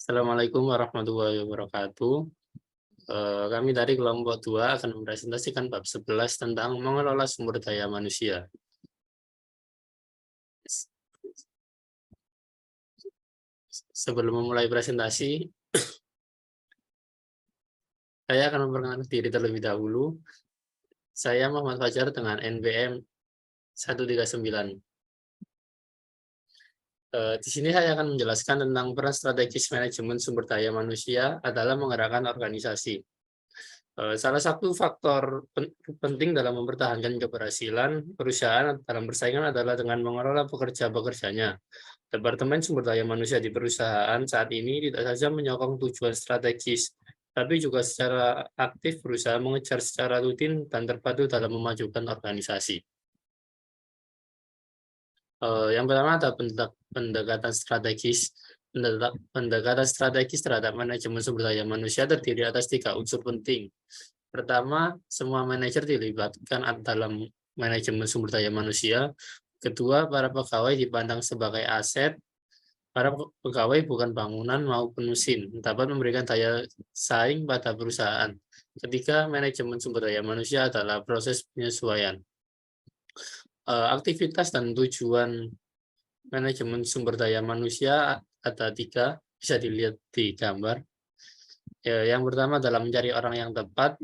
Assalamualaikum warahmatullahi wabarakatuh. Kami dari kelompok 2 akan mempresentasikan bab 11 tentang mengelola sumber daya manusia. Sebelum memulai presentasi, saya akan memperkenalkan diri terlebih dahulu. Saya Muhammad Fajar dengan NPM 139. Di sini saya akan menjelaskan tentang peran strategis manajemen sumber daya manusia adalah menggerakkan organisasi. Salah satu faktor penting dalam mempertahankan keberhasilan perusahaan dalam persaingan adalah dengan mengelola pekerja-pekerjanya. Departemen Sumber Daya Manusia di perusahaan saat ini tidak saja menyokong tujuan strategis, tapi juga secara aktif berusaha mengejar secara rutin dan terpadu dalam memajukan organisasi. Yang pertama ada pendekatan strategis. Pendekatan strategis terhadap manajemen sumber daya manusia terdiri atas 3 unsur penting. Pertama, semua manajer dilibatkan dalam manajemen sumber daya manusia. Kedua, para pegawai dipandang sebagai aset. Para pegawai bukan bangunan maupun mesin, dapat memberikan daya saing pada perusahaan. Ketiga, manajemen sumber daya manusia adalah proses penyesuaian. Aktivitas dan tujuan manajemen sumber daya manusia ada 3, bisa dilihat di gambar. Yang pertama adalah mencari orang yang tepat.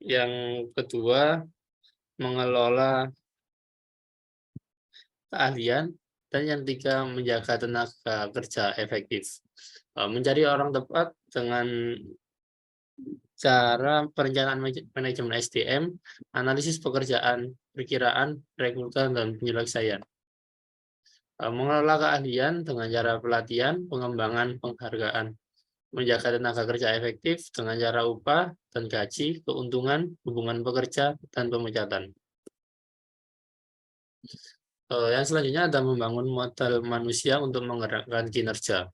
Yang kedua, mengelola keahlian. Dan yang ketiga, menjaga tenaga kerja efektif. Mencari orang tepat dengan cara perencanaan manajemen SDM, analisis pekerjaan, perkiraan, rekrutan, dan penyelesaian. Mengelola keahlian dengan cara pelatihan, pengembangan, penghargaan. Menjaga tenaga kerja efektif dengan cara upah dan gaji, keuntungan, hubungan pekerja, dan pemecatan. Yang selanjutnya ada membangun modal manusia untuk menggerakkan kinerja.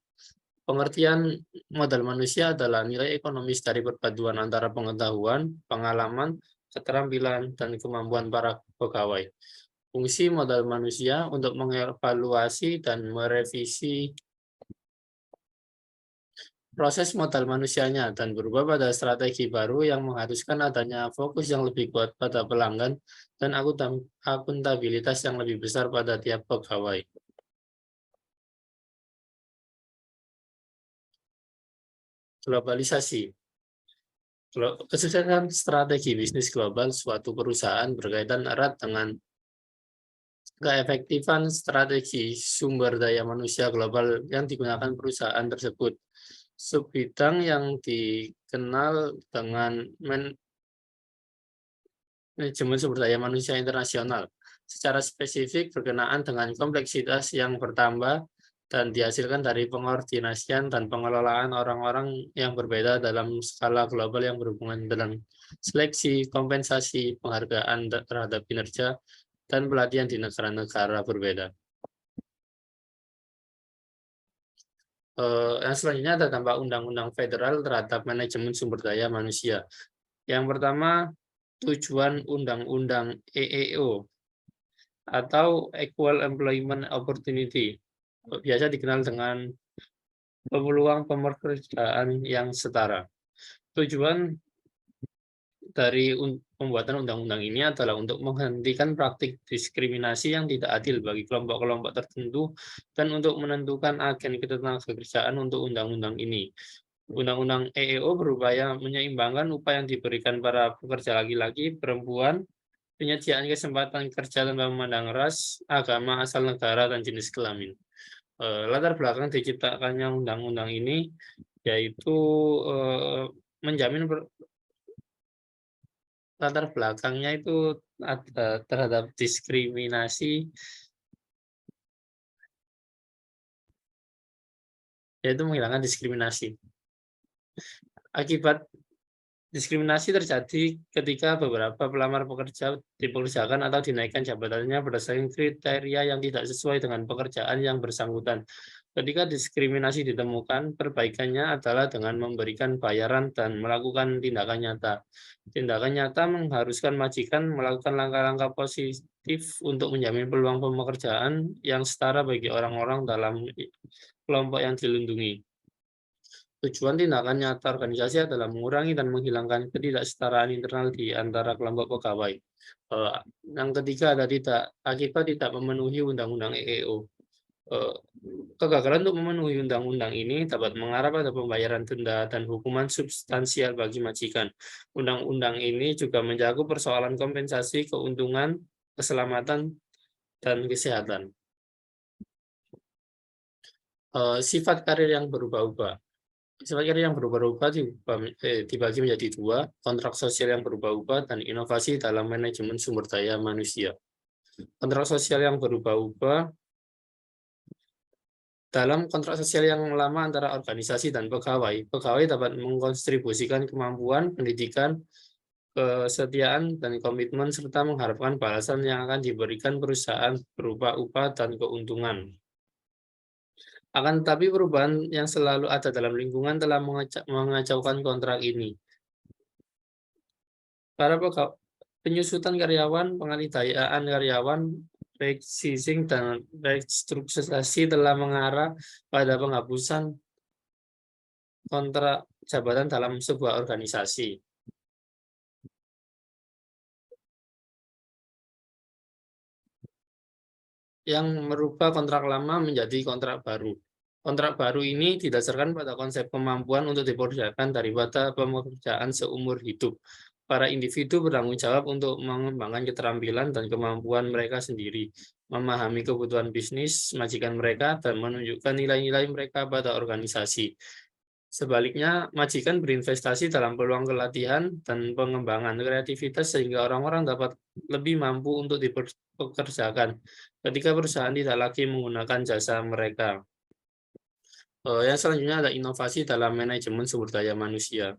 Pengertian modal manusia adalah nilai ekonomis dari perpaduan antara pengetahuan, pengalaman, keterampilan, dan kemampuan para pegawai. Fungsi modal manusia untuk mengevaluasi dan merevisi proses modal manusianya dan berubah pada strategi baru yang mengharuskan adanya fokus yang lebih kuat pada pelanggan dan akuntabilitas yang lebih besar pada tiap pegawai. Globalisasi. Kesuksesan strategi bisnis global suatu perusahaan berkaitan erat dengan keefektifan strategi sumber daya manusia global yang digunakan perusahaan tersebut. Subbidang yang dikenal dengan manajemen sumber daya manusia internasional secara spesifik berkenaan dengan kompleksitas yang bertambah dan dihasilkan dari pengordinasian dan pengelolaan orang-orang yang berbeda dalam skala global yang berhubungan dengan seleksi, kompensasi, penghargaan terhadap kinerja, dan pelatihan di negara-negara berbeda. Yang selanjutnya ada dampak undang-undang federal terhadap manajemen sumber daya manusia. Yang pertama, tujuan undang-undang EEO atau Equal Employment Opportunity, biasa dikenal dengan peluang pekerjaan yang setara. Tujuan dari pembuatan undang-undang ini adalah untuk menghentikan praktik diskriminasi yang tidak adil bagi kelompok-kelompok tertentu dan untuk menentukan agen ketenagakerjaan untuk undang-undang ini. Undang-undang EEO berupaya menyeimbangkan upaya yang diberikan para pekerja laki-laki, perempuan, penyediaan kesempatan kerja tanpa memandang ras, agama, asal negara, dan jenis kelamin. Latar belakang diciptakannya undang-undang ini yaitu menjamin latar belakangnya itu ada terhadap diskriminasi, yaitu menghilangkan diskriminasi. Akibat diskriminasi terjadi ketika beberapa pelamar pekerja dipekerjakan atau dinaikkan jabatannya berdasarkan kriteria yang tidak sesuai dengan pekerjaan yang bersangkutan. Ketika diskriminasi ditemukan, perbaikannya adalah dengan memberikan bayaran dan melakukan tindakan nyata. Tindakan nyata mengharuskan majikan melakukan langkah-langkah positif untuk menjamin peluang pekerjaan yang setara bagi orang-orang dalam kelompok yang dilindungi. Tujuan tindakan nyata organisasi adalah mengurangi dan menghilangkan ketidaksetaraan internal di antara kelompok pegawai. Eh, yang ketiga ada akibat tidak memenuhi undang-undang EEO. Eh, Kegagalan untuk memenuhi undang-undang ini dapat mengarah pada pembayaran denda dan hukuman substansial bagi majikan. Undang-undang ini juga mencakup persoalan kompensasi keuntungan, keselamatan, dan kesehatan. Sifat karir yang berubah-ubah. Sifat karir yang berubah-ubah dibagi menjadi dua, kontrak sosial yang berubah-ubah dan inovasi dalam manajemen sumber daya manusia. Kontrak sosial yang berubah-ubah. Dalam kontrak sosial yang lama antara organisasi dan pegawai, pegawai dapat mengkontribusikan kemampuan, pendidikan, kesetiaan, dan komitmen, serta mengharapkan balasan yang akan diberikan perusahaan berupa upah dan keuntungan. Akan tetapi perubahan yang selalu ada dalam lingkungan telah mengacaukan kontrak ini. Para penyusutan karyawan, penganiayaan karyawan, resizing, dan restrukturisasi telah mengarah pada penghapusan kontrak jabatan dalam sebuah organisasi. Yang merubah kontrak lama menjadi kontrak baru. Kontrak baru ini didasarkan pada konsep kemampuan untuk dipekerjakan daripada pekerjaan seumur hidup. Para individu bertanggung jawab untuk mengembangkan keterampilan dan kemampuan mereka sendiri, memahami kebutuhan bisnis majikan mereka, dan menunjukkan nilai-nilai mereka pada organisasi. Sebaliknya, majikan berinvestasi dalam peluang pelatihan dan pengembangan kreativitas sehingga orang-orang dapat lebih mampu untuk dipekerjakan ketika perusahaan tidak lagi menggunakan jasa mereka. Yang selanjutnya ada inovasi dalam manajemen sumber daya manusia.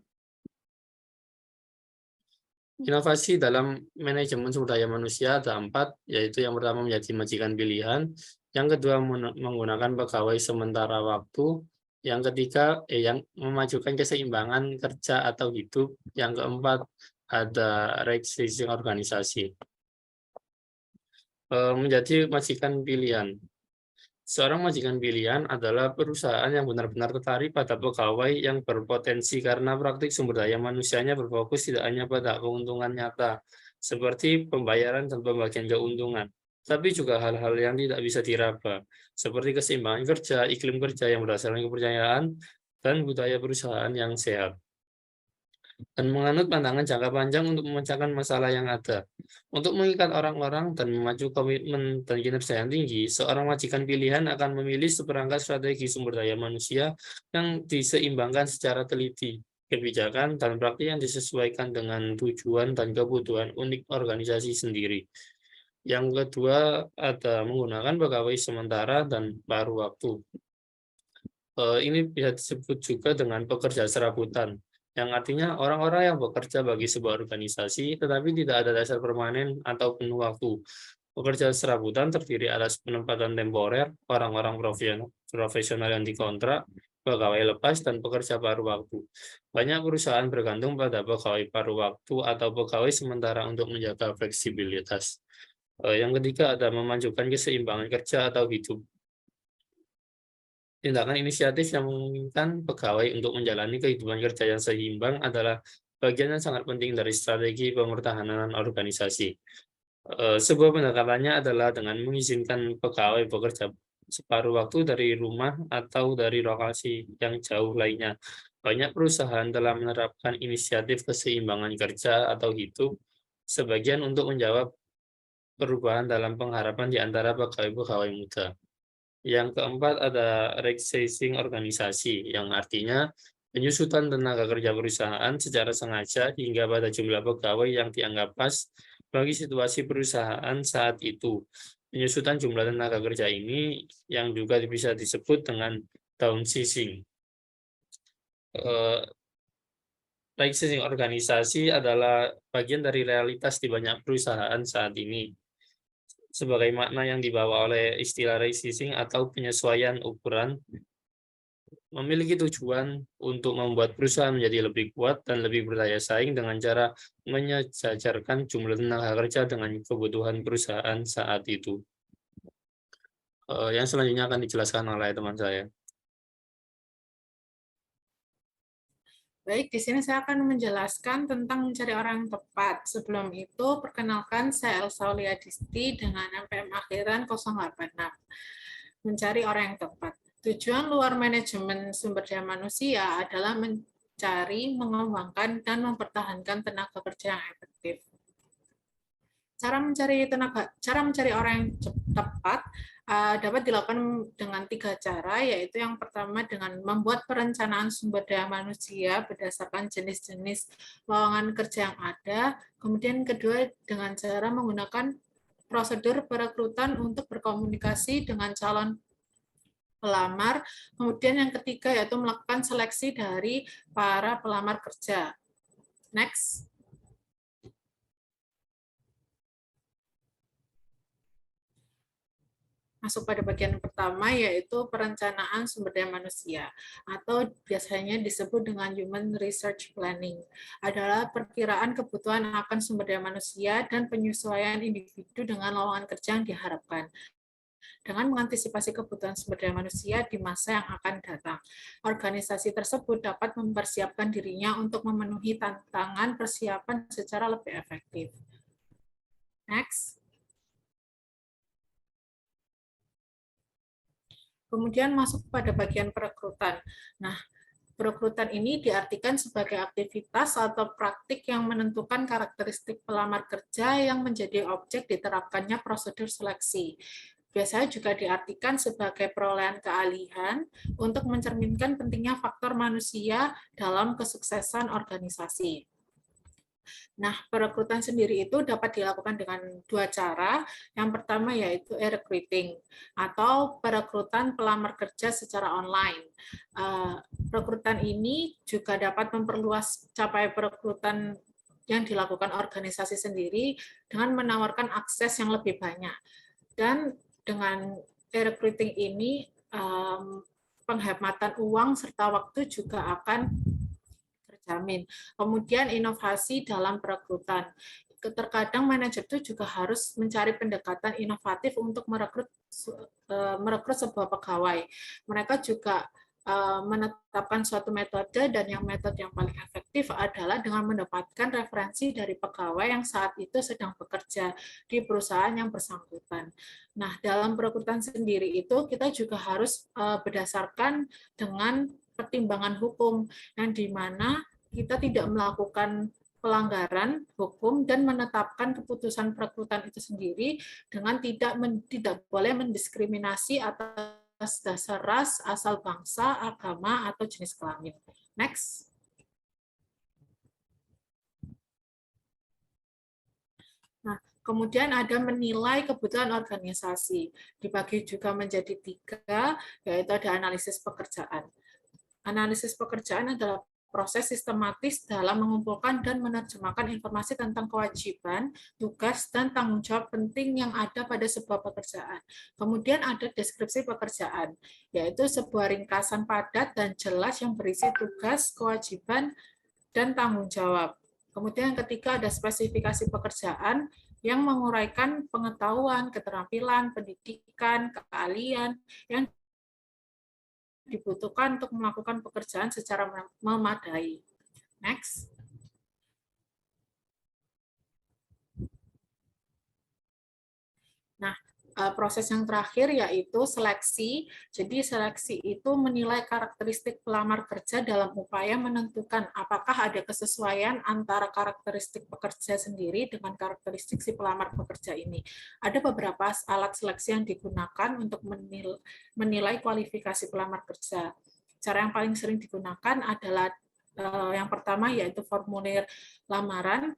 Inovasi dalam manajemen sumber daya manusia ada 4, yaitu yang pertama menjadi majikan pilihan, yang kedua menggunakan pegawai sementara waktu, yang ketiga yang memajukan keseimbangan kerja atau hidup, yang keempat ada resizing organisasi. Menjadi majikan pilihan. Seorang majikan pilihan adalah perusahaan yang benar-benar tertarik pada pegawai yang berpotensi karena praktik sumber daya manusianya berfokus tidak hanya pada keuntungan nyata, seperti pembayaran dan pembagian keuntungan, tapi juga hal-hal yang tidak bisa diraba, seperti keseimbangan kerja, iklim kerja yang berdasarkan kepercayaan, dan budaya perusahaan yang sehat, dan menganut pandangan jangka panjang untuk memecahkan masalah yang ada. Untuk mengikat orang-orang dan memacu komitmen dan kinerja yang tinggi, seorang majikan pilihan akan memilih seperangkat strategi sumber daya manusia yang diseimbangkan secara teliti, kebijakan, dan praktik yang disesuaikan dengan tujuan dan kebutuhan unik organisasi sendiri. Yang kedua, ada menggunakan pegawai sementara dan paruh waktu. Ini bisa disebut juga dengan pekerja serabutan, yang artinya orang-orang yang bekerja bagi sebuah organisasi tetapi tidak ada dasar permanen atau penuh waktu. Pekerja serabutan terdiri atas penempatan temporer, orang-orang profesional yang dikontrak, pegawai lepas, dan pekerja paruh waktu. Banyak perusahaan bergantung pada pegawai paruh waktu atau pegawai sementara untuk menjaga fleksibilitas. Yang ketiga ada memajukan keseimbangan kerja atau hidup. Tindakan inisiatif yang memungkinkan pegawai untuk menjalani kehidupan kerja yang seimbang adalah bagian yang sangat penting dari strategi pemertahanan organisasi. Sebuah pendekatannya adalah dengan mengizinkan pegawai bekerja separuh waktu dari rumah atau dari lokasi yang jauh lainnya. Banyak perusahaan telah menerapkan inisiatif keseimbangan kerja atau hidup, sebagian untuk menjawab perubahan dalam pengharapan di antara pegawai-pegawai muda. Yang keempat ada right-sizing organisasi, yang artinya penyusutan tenaga kerja perusahaan secara sengaja hingga pada jumlah pegawai yang dianggap pas bagi situasi perusahaan saat itu. Penyusutan jumlah tenaga kerja ini yang juga bisa disebut dengan downsizing. Right-sizing organisasi adalah bagian dari realitas di banyak perusahaan saat ini, sebagai makna yang dibawa oleh istilah right-sizing atau penyesuaian ukuran, memiliki tujuan untuk membuat perusahaan menjadi lebih kuat dan lebih berdaya saing dengan cara menyejajarkan jumlah tenaga kerja dengan kebutuhan perusahaan saat itu. Yang selanjutnya akan dijelaskan oleh teman saya. Baik, di sini saya akan menjelaskan tentang mencari orang yang tepat. Sebelum itu, perkenalkan saya Elsa Uliadisti dengan NPM akhiran 086. Mencari orang yang tepat. Tujuan luar manajemen sumber daya manusia adalah mencari, mengembangkan, dan mempertahankan tenaga kerja yang efektif. Cara mencari orang yang tepat dapat dilakukan dengan 3 cara, yaitu yang pertama dengan membuat perencanaan sumber daya manusia berdasarkan jenis-jenis lowongan kerja yang ada. Kemudian kedua dengan cara menggunakan prosedur perekrutan untuk berkomunikasi dengan calon pelamar. Kemudian yang ketiga yaitu melakukan seleksi dari para pelamar kerja. Next. Masuk pada bagian pertama, yaitu perencanaan sumber daya manusia, atau biasanya disebut dengan Human Research Planning, adalah perkiraan kebutuhan akan sumber daya manusia dan penyesuaian individu dengan lowongan kerja yang diharapkan, dengan mengantisipasi kebutuhan sumber daya manusia di masa yang akan datang. Organisasi tersebut dapat mempersiapkan dirinya untuk memenuhi tantangan persiapan secara lebih efektif. Next. Kemudian masuk pada bagian perekrutan. Nah, perekrutan ini diartikan sebagai aktivitas atau praktik yang menentukan karakteristik pelamar kerja yang menjadi objek diterapkannya prosedur seleksi. Biasanya juga diartikan sebagai perolehan keahlian untuk mencerminkan pentingnya faktor manusia dalam kesuksesan organisasi. Nah, perekrutan sendiri itu dapat dilakukan dengan 2 cara. Yang pertama yaitu e-recruiting atau perekrutan pelamar kerja secara online. Perekrutan ini juga dapat memperluas capai perekrutan yang dilakukan organisasi sendiri dengan menawarkan akses yang lebih banyak. Dan dengan e-recruiting ini penghematan uang serta waktu juga akan terjamin. Kemudian inovasi dalam perekrutan. Terkadang manajer itu juga harus mencari pendekatan inovatif untuk merekrut sebuah pegawai. Mereka juga menetapkan suatu metode, dan metode yang paling efektif adalah dengan mendapatkan referensi dari pegawai yang saat itu sedang bekerja di perusahaan yang bersangkutan. Nah, dalam perekrutan sendiri itu kita juga harus berdasarkan dengan pertimbangan hukum, yang di mana kita tidak melakukan pelanggaran hukum dan menetapkan keputusan perekrutan itu sendiri dengan tidak boleh mendiskriminasi atas dasar ras, asal bangsa, agama, atau jenis kelamin. Next. Nah, kemudian ada menilai kebutuhan organisasi. Dibagi juga menjadi 3, yaitu ada analisis pekerjaan. Analisis pekerjaan adalah proses sistematis dalam mengumpulkan dan menerjemahkan informasi tentang kewajiban, tugas, dan tanggung jawab penting yang ada pada sebuah pekerjaan. Kemudian ada deskripsi pekerjaan, yaitu sebuah ringkasan padat dan jelas yang berisi tugas, kewajiban, dan tanggung jawab. Kemudian yang ketiga ada spesifikasi pekerjaan yang menguraikan pengetahuan, keterampilan, pendidikan, keahlian yang dibutuhkan untuk melakukan pekerjaan secara memadai. Next. Nah, proses yang terakhir yaitu seleksi. Jadi seleksi itu menilai karakteristik pelamar kerja dalam upaya menentukan apakah ada kesesuaian antara karakteristik pekerja sendiri dengan karakteristik si pelamar pekerja ini. Ada beberapa alat seleksi yang digunakan untuk menilai kualifikasi pelamar kerja. Cara yang paling sering digunakan adalah yang pertama yaitu formulir lamaran,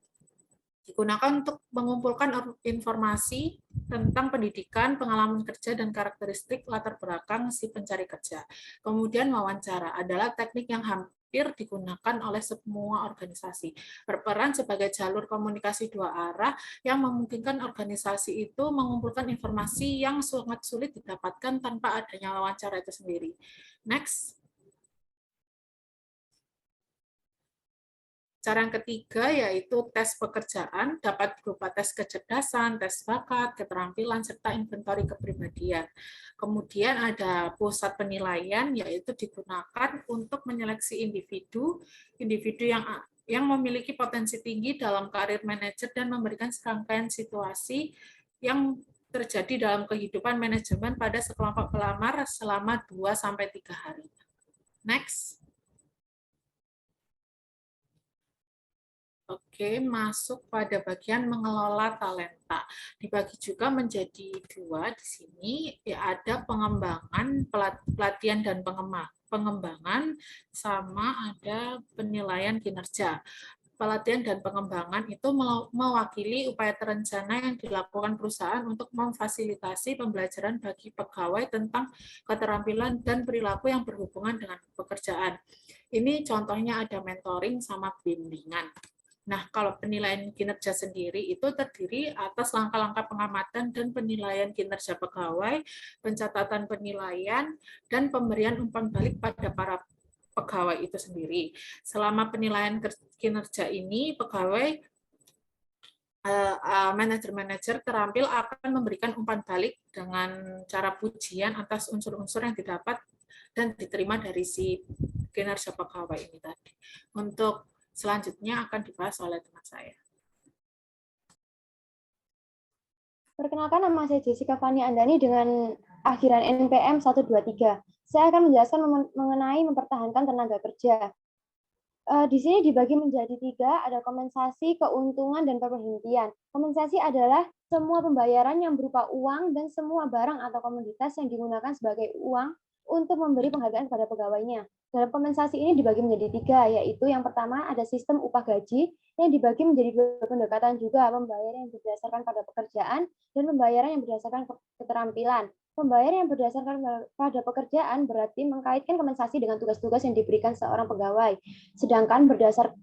digunakan untuk mengumpulkan informasi tentang pendidikan, pengalaman kerja, dan karakteristik latar belakang si pencari kerja. Kemudian wawancara adalah teknik yang hampir digunakan oleh semua organisasi. Berperan sebagai jalur komunikasi 2 arah yang memungkinkan organisasi itu mengumpulkan informasi yang sangat sulit didapatkan tanpa adanya wawancara itu sendiri. Next. Cara yang ketiga yaitu tes pekerjaan, dapat berupa tes kecerdasan, tes bakat, keterampilan, serta inventori kepribadian. Kemudian ada pusat penilaian, yaitu digunakan untuk menyeleksi individu yang memiliki potensi tinggi dalam karir manajer dan memberikan serangkaian situasi yang terjadi dalam kehidupan manajemen pada sekelompok pelamar selama 2-3 hari. Next. Oke, masuk pada bagian mengelola talenta. Dibagi juga menjadi dua di sini, ya ada pengembangan, pelatihan dan pengembangan, sama ada penilaian kinerja. Pelatihan dan pengembangan itu mewakili upaya terencana yang dilakukan perusahaan untuk memfasilitasi pembelajaran bagi pegawai tentang keterampilan dan perilaku yang berhubungan dengan pekerjaan. Ini contohnya ada mentoring sama bimbingan. Nah, kalau penilaian kinerja sendiri itu terdiri atas langkah-langkah pengamatan dan penilaian kinerja pegawai, pencatatan penilaian, dan pemberian umpan balik pada para pegawai itu sendiri. Selama penilaian kinerja ini, pegawai manajer-manajer terampil akan memberikan umpan balik dengan cara pujian atas unsur-unsur yang didapat dan diterima dari si kinerja pegawai ini tadi. Untuk selanjutnya akan dibahas oleh teman saya. Perkenalkan, nama saya Jessica Fani Andani dengan akhiran NPM 123. Saya akan menjelaskan mengenai mempertahankan tenaga kerja. Di sini dibagi menjadi 3, ada kompensasi, keuntungan, dan pemberhentian. Kompensasi adalah semua pembayaran yang berupa uang dan semua barang atau komoditas yang digunakan sebagai uang untuk memberi penghargaan pada pegawainya. Dalam kompensasi ini dibagi menjadi 3, yaitu yang pertama ada sistem upah gaji yang dibagi menjadi 2 pendekatan juga, pembayaran yang berdasarkan pada pekerjaan dan pembayaran yang berdasarkan keterampilan. Pembayaran yang berdasarkan pada pekerjaan berarti mengkaitkan kompensasi dengan tugas-tugas yang diberikan seorang pegawai. Sedangkan berdasar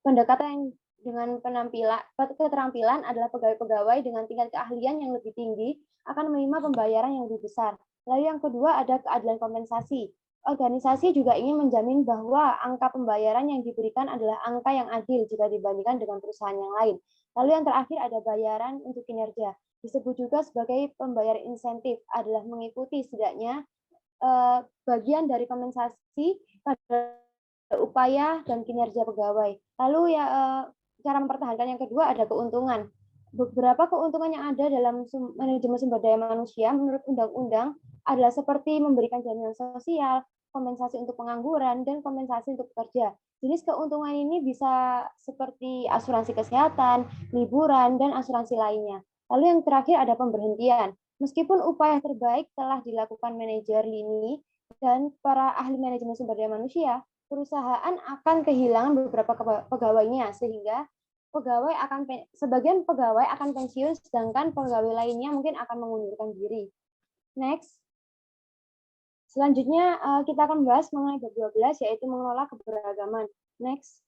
pendekatan yang dengan keterampilan adalah pegawai-pegawai dengan tingkat keahlian yang lebih tinggi akan menerima pembayaran yang lebih besar. Lalu yang kedua ada keadilan kompensasi. Organisasi juga ingin menjamin bahwa angka pembayaran yang diberikan adalah angka yang adil jika dibandingkan dengan perusahaan yang lain. Lalu yang terakhir ada bayaran untuk kinerja. Disebut juga sebagai pembayar insentif, adalah mengikuti setidaknya bagian dari kompensasi pada upaya dan kinerja pegawai. Lalu ya cara mempertahankan yang kedua ada keuntungan. Beberapa keuntungan yang ada dalam manajemen sumber daya manusia menurut undang-undang adalah seperti memberikan jaminan sosial, kompensasi untuk pengangguran, dan kompensasi untuk pekerja. Jenis keuntungan ini bisa seperti asuransi kesehatan, liburan, dan asuransi lainnya. Lalu yang terakhir ada pemberhentian. Meskipun upaya terbaik telah dilakukan manajer lini dan para ahli manajemen sumber daya manusia, perusahaan akan kehilangan beberapa pegawainya sehingga sebagian pegawai akan pensiun, sedangkan pegawai lainnya mungkin akan mengundurkan diri. Next. Selanjutnya kita akan bahas mengenai bab 12, yaitu mengelola keberagaman. Next.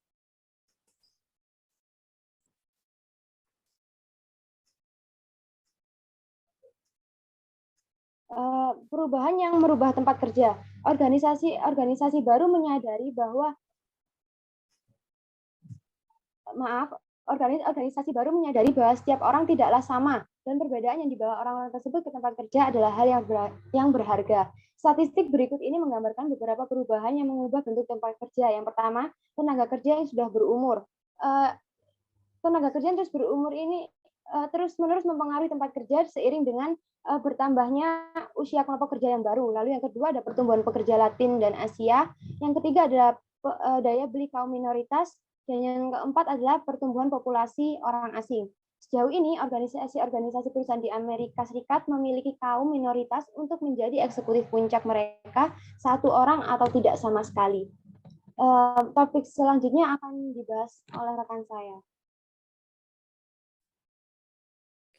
Perubahan yang merubah tempat kerja. Organisasi baru menyadari bahwa organisasi baru menyadari bahwa setiap orang tidaklah sama dan perbedaan yang dibawa orang-orang tersebut ke tempat kerja adalah hal yang berharga. Statistik berikut ini menggambarkan beberapa perubahan yang mengubah bentuk tempat kerja. Yang pertama, tenaga kerja yang sudah berumur. Tenaga kerja yang terus berumur ini terus-menerus mempengaruhi tempat kerja seiring dengan bertambahnya usia kelompok kerja yang baru. Lalu yang kedua ada pertumbuhan pekerja Latin dan Asia. Yang ketiga adalah daya beli kaum minoritas. Dan yang keempat adalah pertumbuhan populasi orang asing. Sejauh ini, organisasi-organisasi perusahaan di Amerika Serikat memiliki kaum minoritas untuk menjadi eksekutif puncak mereka, 1 orang atau tidak sama sekali. Topik selanjutnya akan dibahas oleh rekan saya.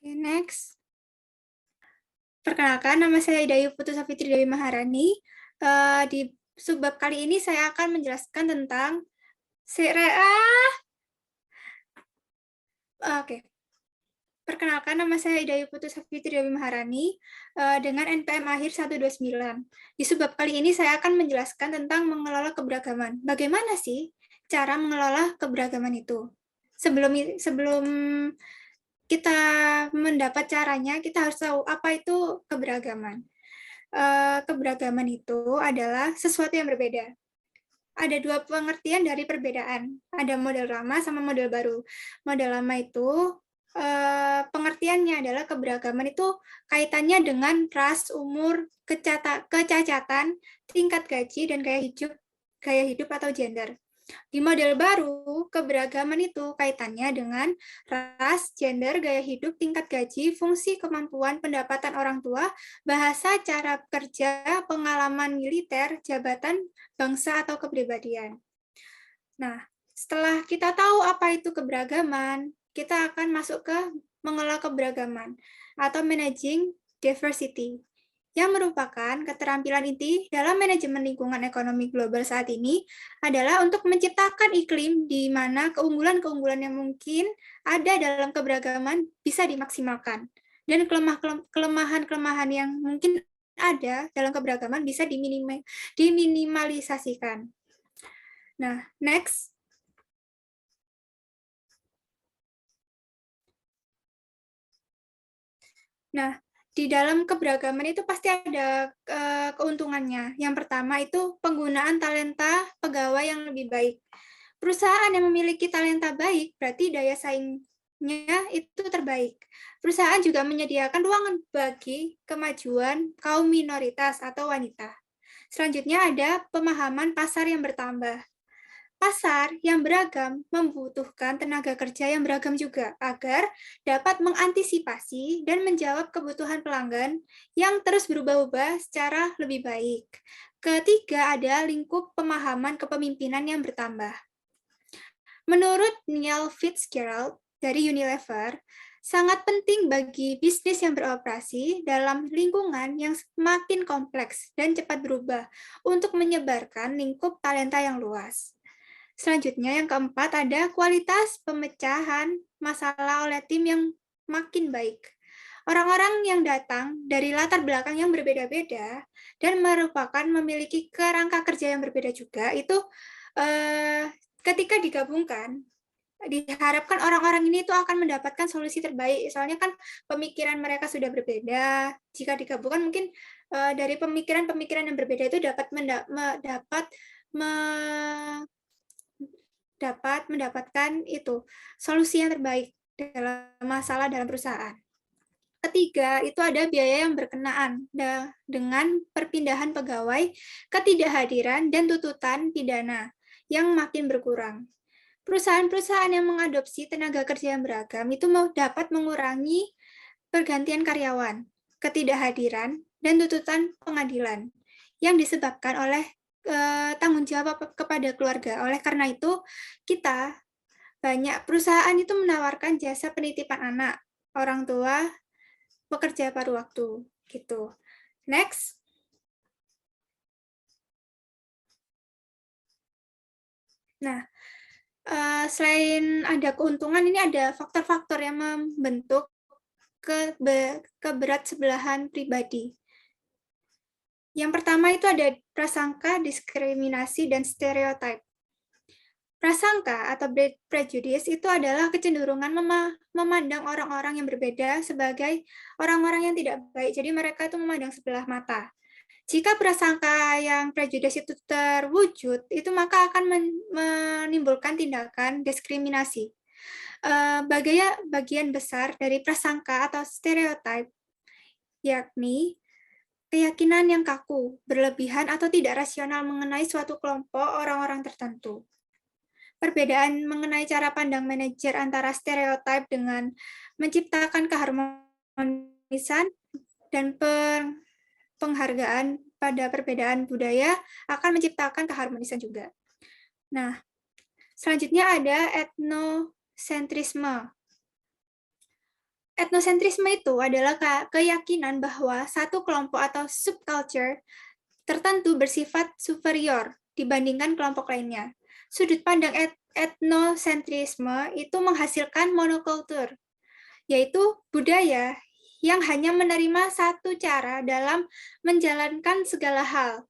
Oke, next. Perkenalkan, nama saya Idayu Putu Safitri Dewi Maharani. Di subbab kali ini saya akan menjelaskan tentang Oke. Perkenalkan, nama saya Idayu Putu Safitri Dewi Maharani dengan NPM akhir 129. Di subbab kali ini saya akan menjelaskan tentang mengelola keberagaman. Bagaimana sih cara mengelola keberagaman itu. Sebelum kita mendapat caranya, kita harus tahu apa itu keberagaman. Keberagaman itu adalah sesuatu yang berbeda. Ada dua pengertian dari perbedaan. Ada model lama sama model baru. Model lama itu pengertiannya adalah keberagaman itu kaitannya dengan ras, umur, kecacatan, tingkat gaji, dan gaya hidup atau gender. Di model baru, keberagaman itu kaitannya dengan ras, gender, gaya hidup, tingkat gaji, fungsi, kemampuan, pendapatan orang tua, bahasa, cara kerja, pengalaman militer, jabatan, bangsa, atau kepribadian. Nah, setelah kita tahu apa itu keberagaman, kita akan masuk ke mengelola keberagaman atau managing diversity, yang merupakan keterampilan inti dalam manajemen lingkungan ekonomi global saat ini adalah untuk menciptakan iklim di mana keunggulan-keunggulan yang mungkin ada dalam keberagaman bisa dimaksimalkan, dan kelemahan-kelemahan yang mungkin ada dalam keberagaman bisa diminimalisasikan. Nah, next. Nah, di dalam keberagaman itu pasti ada keuntungannya. Yang pertama itu penggunaan talenta pegawai yang lebih baik. Perusahaan yang memiliki talenta baik berarti daya saingnya itu terbaik. Perusahaan juga menyediakan ruangan bagi kemajuan kaum minoritas atau wanita. Selanjutnya ada pemahaman pasar yang bertambah. Pasar yang beragam membutuhkan tenaga kerja yang beragam juga agar dapat mengantisipasi dan menjawab kebutuhan pelanggan yang terus berubah-ubah secara lebih baik. Ketiga, ada lingkup pemahaman kepemimpinan yang bertambah. Menurut Neil Fitzgerald dari Unilever, sangat penting bagi bisnis yang beroperasi dalam lingkungan yang semakin kompleks dan cepat berubah untuk menyebarkan lingkup talenta yang luas. Selanjutnya, yang keempat, ada kualitas pemecahan masalah oleh tim yang makin baik. Orang-orang yang datang dari latar belakang yang berbeda-beda dan merupakan memiliki kerangka kerja yang berbeda juga, itu ketika digabungkan, diharapkan orang-orang ini itu akan mendapatkan solusi terbaik. Soalnya kan pemikiran mereka sudah berbeda. Jika digabungkan, mungkin dari pemikiran-pemikiran yang berbeda itu dapat mendapatkan itu solusi yang terbaik dalam masalah dalam perusahaan. Ketiga, itu ada biaya yang berkenaan dengan perpindahan pegawai, ketidakhadiran, dan tuntutan pidana yang makin berkurang. Perusahaan-perusahaan yang mengadopsi tenaga kerja yang beragam itu dapat mengurangi pergantian karyawan, ketidakhadiran, dan tuntutan pengadilan yang disebabkan oleh tanggung jawab kepada keluarga. Oleh karena itu, banyak perusahaan itu menawarkan jasa penitipan anak, orang tua, pekerja paruh waktu, gitu. Next. Nah, selain ada keuntungan, ini ada faktor-faktor yang membentuk keberat-sebelahan pribadi. Yang pertama itu ada prasangka, diskriminasi, dan stereotip. Prasangka atau prejudice itu adalah kecenderungan memandang orang-orang yang berbeda sebagai orang-orang yang tidak baik. Jadi mereka itu memandang sebelah mata. Jika prasangka yang prejudice itu terwujud, itu maka akan menimbulkan tindakan diskriminasi. Bagian besar dari prasangka atau stereotip, yakni keyakinan yang kaku, berlebihan, atau tidak rasional mengenai suatu kelompok orang-orang tertentu. Perbedaan mengenai cara pandang manajer antara stereotip dengan menciptakan keharmonisan dan penghargaan pada perbedaan budaya akan menciptakan keharmonisan juga. Nah, selanjutnya ada etnosentrisme. Etnosentrisme itu adalah keyakinan bahwa satu kelompok atau subculture tertentu bersifat superior dibandingkan kelompok lainnya. Sudut pandang etnosentrisme itu menghasilkan monokultur, yaitu budaya yang hanya menerima satu cara dalam menjalankan segala hal.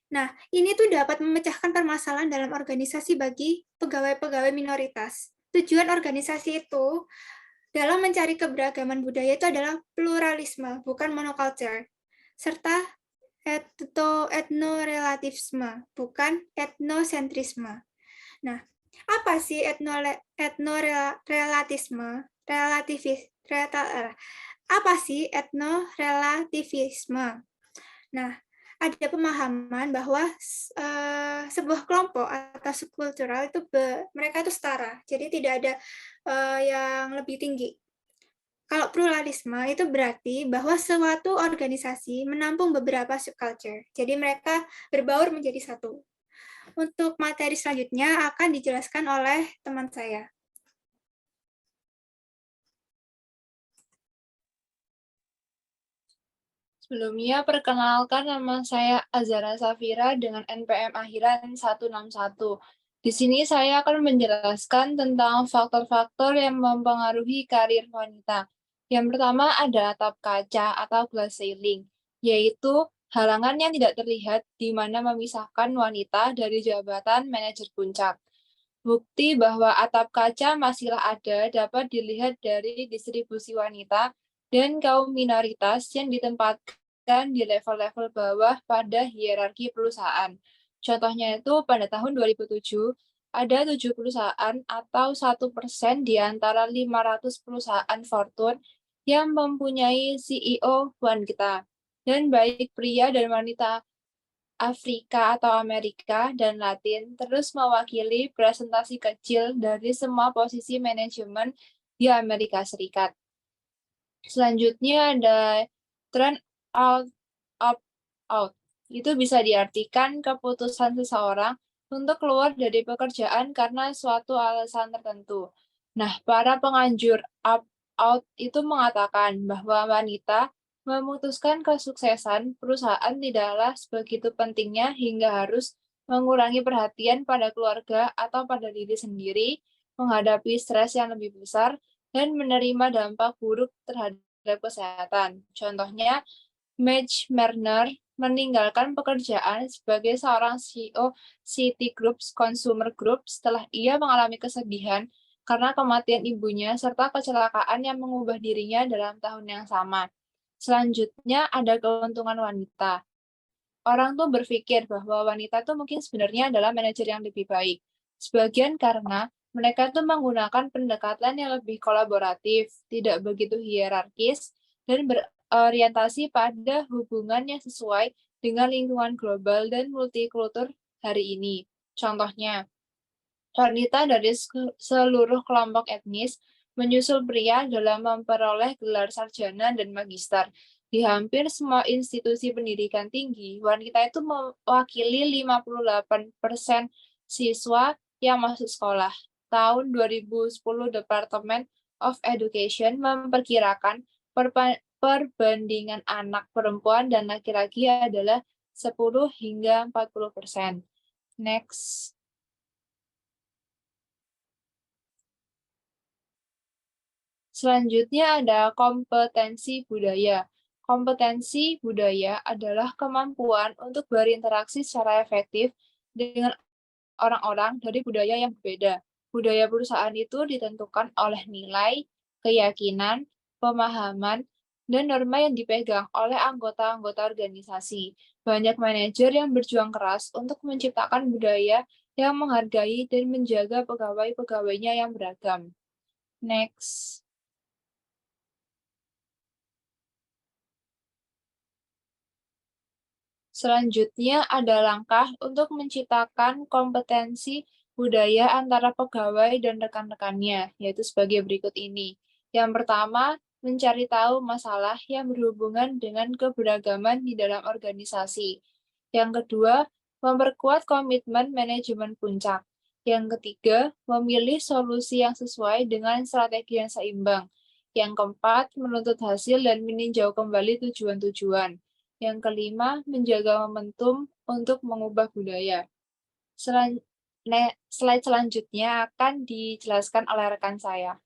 Nah, ini tuh dapat memecahkan permasalahan dalam organisasi bagi pegawai-pegawai minoritas. Tujuan organisasi itu dalam mencari keberagaman budaya itu adalah pluralisme, bukan monoculture, serta etnorelatifisme, bukan etnosentrisme. Nah, apa sih etnorelatifisme? Apa sih etnorelativisme? Nah, ada pemahaman bahwa sebuah kelompok atau subkultural itu mereka itu setara, jadi tidak ada yang lebih tinggi. Kalau pluralisme itu berarti bahwa suatu organisasi menampung beberapa subculture, jadi mereka berbaur menjadi satu. Untuk materi selanjutnya akan dijelaskan oleh teman saya. Sebelumnya, perkenalkan nama saya Azara Safira dengan NPM akhiran 161. Di sini saya akan menjelaskan tentang faktor-faktor yang mempengaruhi karir wanita. Yang pertama ada atap kaca atau glass ceiling, yaitu halangan yang tidak terlihat di mana memisahkan wanita dari jabatan manajer puncak. Bukti bahwa atap kaca masihlah ada dapat dilihat dari distribusi wanita dan kaum minoritas yang ditempatkan di level-level bawah pada hierarki perusahaan. Contohnya itu pada tahun 2007, ada 7 perusahaan atau 1% di antara 500 perusahaan Fortune yang mempunyai CEO wanita. Dan baik pria dan wanita Afrika atau Amerika dan Latin terus mewakili presentasi kecil dari semua posisi manajemen di Amerika Serikat. Selanjutnya ada trend out. Itu bisa diartikan keputusan seseorang untuk keluar dari pekerjaan karena suatu alasan tertentu. Nah, para penganjur out itu mengatakan bahwa wanita memutuskan kesuksesan perusahaan tidaklah sebegitu pentingnya hingga harus mengurangi perhatian pada keluarga atau pada diri sendiri, menghadapi stres yang lebih besar, dan menerima dampak buruk terhadap kesehatan. Contohnya, Madge Marner meninggalkan pekerjaan sebagai seorang CEO Citigroup Consumer Group setelah ia mengalami kesedihan karena kematian ibunya serta kecelakaan yang mengubah dirinya dalam tahun yang sama. Selanjutnya ada keuntungan wanita. Orang tuh berpikir bahwa wanita tuh mungkin sebenarnya adalah manajer yang lebih baik. Sebagian karena mereka tuh menggunakan pendekatan yang lebih kolaboratif, tidak begitu hierarkis, dan berorientasi pada hubungan yang sesuai dengan lingkungan global dan multikultur hari ini. Contohnya, wanita dari seluruh kelompok etnis menyusul pria dalam memperoleh gelar sarjana dan magister. Di hampir semua institusi pendidikan tinggi, wanita itu mewakili 58% siswa yang masuk sekolah. Tahun 2010, Department of Education memperkirakan perbandingan anak perempuan dan laki-laki adalah 10 hingga 40%. Next. Selanjutnya ada kompetensi budaya. Kompetensi budaya adalah kemampuan untuk berinteraksi secara efektif dengan orang-orang dari budaya yang berbeda. Budaya perusahaan itu ditentukan oleh nilai, keyakinan, pemahaman, dan norma yang dipegang oleh anggota-anggota organisasi. Banyak manajer yang berjuang keras untuk menciptakan budaya yang menghargai dan menjaga pegawai-pegawainya yang beragam. Next. Selanjutnya ada langkah untuk menciptakan kompetensi budaya antara pegawai dan rekan-rekannya, yaitu sebagai berikut ini. Yang pertama, mencari tahu masalah yang berhubungan dengan keberagaman di dalam organisasi. Yang kedua, memperkuat komitmen manajemen puncak. Yang ketiga, memilih solusi yang sesuai dengan strategi yang seimbang. Yang keempat, menuntut hasil dan meninjau kembali tujuan-tujuan. Yang kelima, menjaga momentum untuk mengubah budaya. Slide selanjutnya akan dijelaskan oleh rekan saya.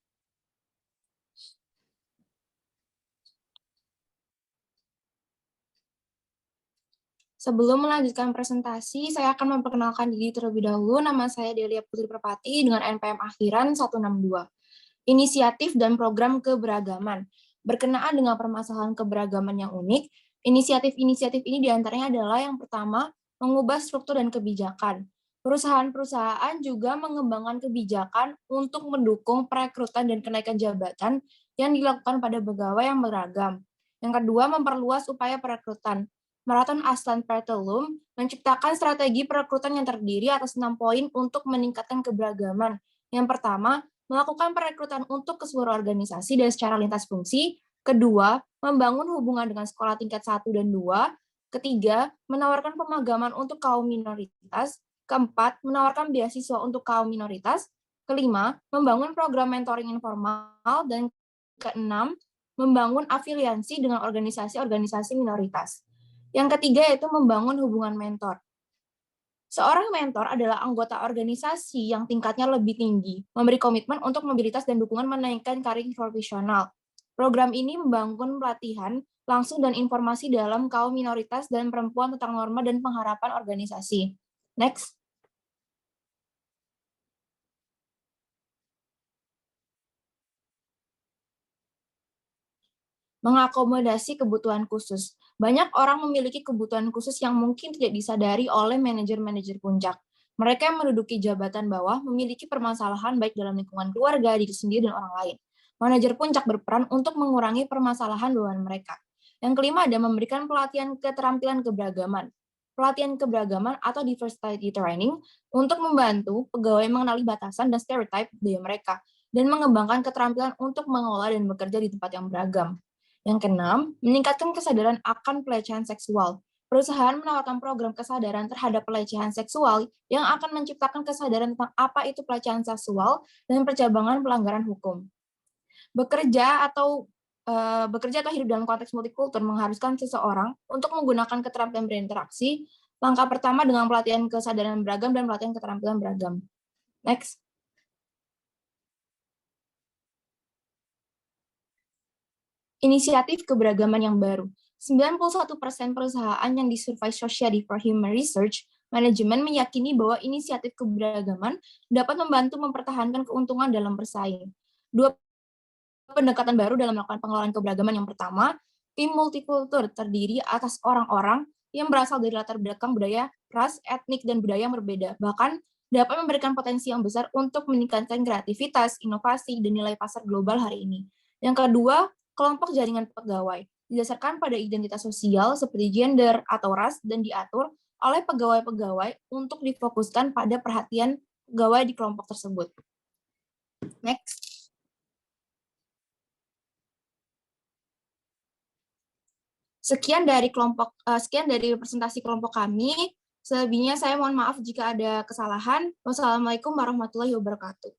Sebelum melanjutkan presentasi, saya akan memperkenalkan diri terlebih dahulu. Nama saya Delia Putri Perpati dengan NPM akhiran 162. Inisiatif dan program keberagaman. Berkenaan dengan permasalahan keberagaman yang unik, inisiatif-inisiatif ini diantaranya adalah yang pertama, mengubah struktur dan kebijakan. Perusahaan-perusahaan juga mengembangkan kebijakan untuk mendukung perekrutan dan kenaikan jabatan yang dilakukan pada pegawai yang beragam. Yang kedua, memperluas upaya perekrutan. Marathon Aslan Pertelum menciptakan strategi perekrutan yang terdiri atas 6 poin untuk meningkatkan keberagaman. Yang pertama, melakukan perekrutan untuk keseluruhan organisasi dan secara lintas fungsi. Kedua, membangun hubungan dengan sekolah tingkat 1 dan 2. Ketiga, menawarkan pemagaman untuk kaum minoritas. Keempat, menawarkan beasiswa untuk kaum minoritas. Kelima, membangun program mentoring informal. Dan keenam, membangun afiliasi dengan organisasi-organisasi minoritas. Yang ketiga yaitu membangun hubungan mentor. Seorang mentor adalah anggota organisasi yang tingkatnya lebih tinggi, memberi komitmen untuk mobilitas dan dukungan menaikkan karir profesional. Program ini membangun pelatihan langsung dan informasi dalam kaum minoritas dan perempuan tentang norma dan pengharapan organisasi. Next. Mengakomodasi kebutuhan khusus. Banyak orang memiliki kebutuhan khusus yang mungkin tidak disadari oleh manajer-manajer puncak. Mereka yang menduduki jabatan bawah memiliki permasalahan baik dalam lingkungan keluarga, diri sendiri, dan orang lain. Manajer puncak berperan untuk mengurangi permasalahan bawaan mereka. Yang kelima ada memberikan pelatihan keterampilan keberagaman. Pelatihan keberagaman atau diversity training untuk membantu pegawai mengenali batasan dan stereotip budaya mereka dan mengembangkan keterampilan untuk mengelola dan bekerja di tempat yang beragam. Yang keenam, meningkatkan kesadaran akan pelecehan seksual. Perusahaan menawarkan program kesadaran terhadap pelecehan seksual yang akan menciptakan kesadaran tentang apa itu pelecehan seksual dan percabangan pelanggaran hukum. Bekerja atau hidup dalam konteks multikultur mengharuskan seseorang untuk menggunakan keterampilan berinteraksi. Langkah pertama dengan pelatihan kesadaran beragam dan pelatihan keterampilan beragam. Next. Inisiatif keberagaman yang baru. 91% perusahaan yang disurvei Society for Human Research Management meyakini bahwa inisiatif keberagaman dapat membantu mempertahankan keuntungan dalam bersaing. Dua pendekatan baru dalam melakukan pengelolaan keberagaman. Yang pertama, tim multikultur terdiri atas orang-orang yang berasal dari latar belakang budaya, ras, etnik, dan budaya yang berbeda. Bahkan dapat memberikan potensi yang besar untuk meningkatkan kreativitas, inovasi, dan nilai pasar global hari ini. Yang kedua, kelompok jaringan pegawai didasarkan pada identitas sosial seperti gender atau ras dan diatur oleh pegawai-pegawai untuk difokuskan pada perhatian pegawai di kelompok tersebut. Next. Sekian dari presentasi kelompok kami. Selebihnya saya mohon maaf jika ada kesalahan. Wassalamualaikum warahmatullahi wabarakatuh.